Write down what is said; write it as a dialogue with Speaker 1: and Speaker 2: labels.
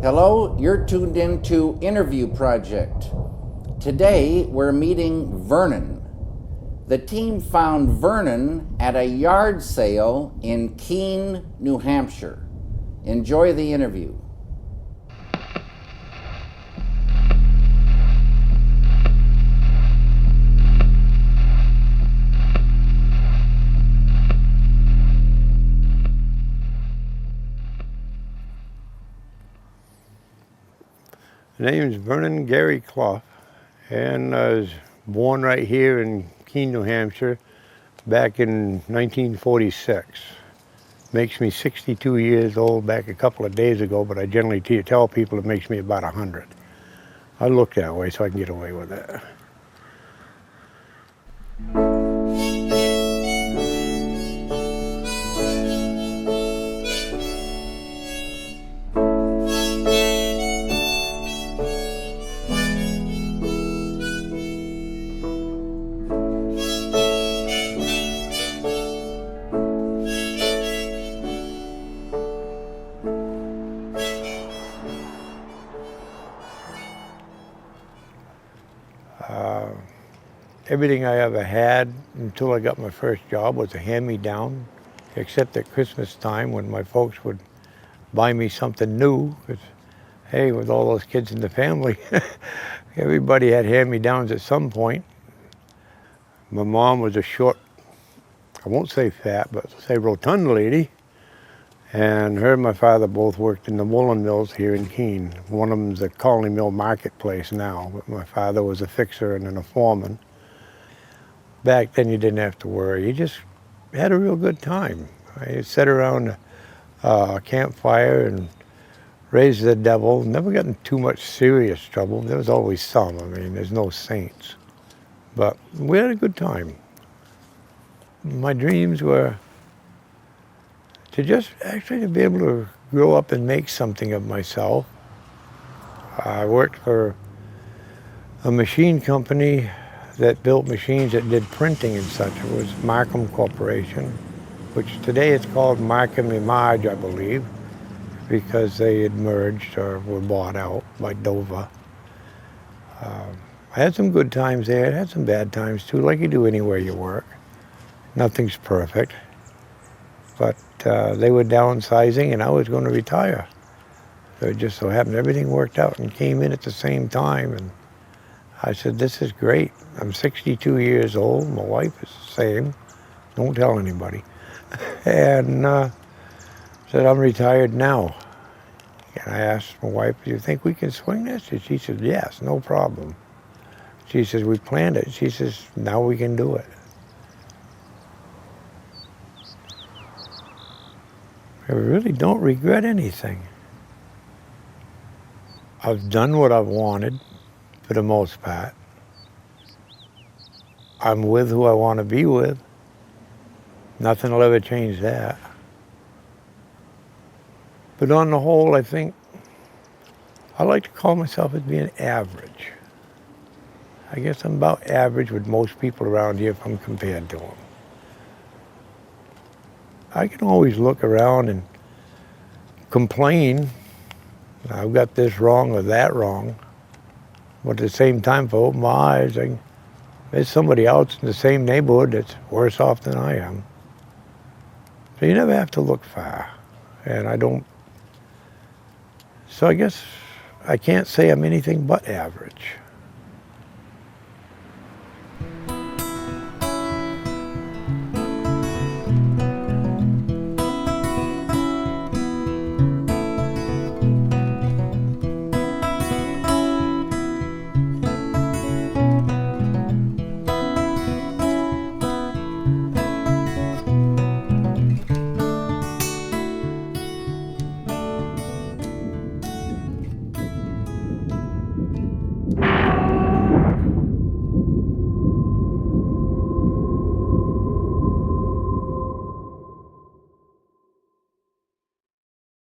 Speaker 1: Hello, you're tuned in to Interview Project. Today we're meeting Vernon. The team found Vernon at a yard sale in Keene, New Hampshire. Enjoy the interview.
Speaker 2: The name is Vernon Gary Clough, and I was born right here in Keene, New Hampshire, back in 1946. Makes me 62 years old back a couple of days ago, but I generally tell people it makes me about 100. I look that way so I can get away with it. Everything I ever had until I got my first job was a hand-me-down, except at Christmas time when my folks would buy me something new, because, hey, with all those kids in the family, everybody had hand-me-downs at some point. My mom was a short, I won't say fat, but say rotund lady, and her and my father both worked in the woolen mills here in Keene. One of them's a Colony Mill Marketplace now, but my father was a fixer and then a foreman. Back then you didn't have to worry. You just had a real good time. You sat around a campfire and raised the devil. Never got in too much serious trouble. There was always some. I mean, there's no saints. But we had a good time. My dreams were to just actually to be able to grow up and make something of myself. I worked for a machine company that built machines that did printing and such. It was Markham Corporation, which today it's called Markham Image, I believe, because they had merged or were bought out by Dover. I had some good times there. I had some bad times too, like you do anywhere you work. Nothing's perfect. But they were downsizing and I was going to retire. So it just so happened everything worked out and came in at the same time. And I said, this is great. I'm 62 years old. My wife is the same. Don't tell anybody. And said, I'm retired now. And I asked my wife, do you think we can swing this? And she said, yes, no problem. She says, we planned it. She says, now we can do it. I really don't regret anything. I've done what I've wanted for the most part. I'm with who I want to be with. Nothing will ever change that. But on the whole, I think I like to call myself as being average. I guess I'm about average with most people around here if I'm compared to them. I can always look around and complain, I've got this wrong or that wrong, but at the same time, if I open my eyes, there's somebody else in the same neighborhood that's worse off than I am. So you never have to look far, and I don't, so I guess I can't say I'm anything but average.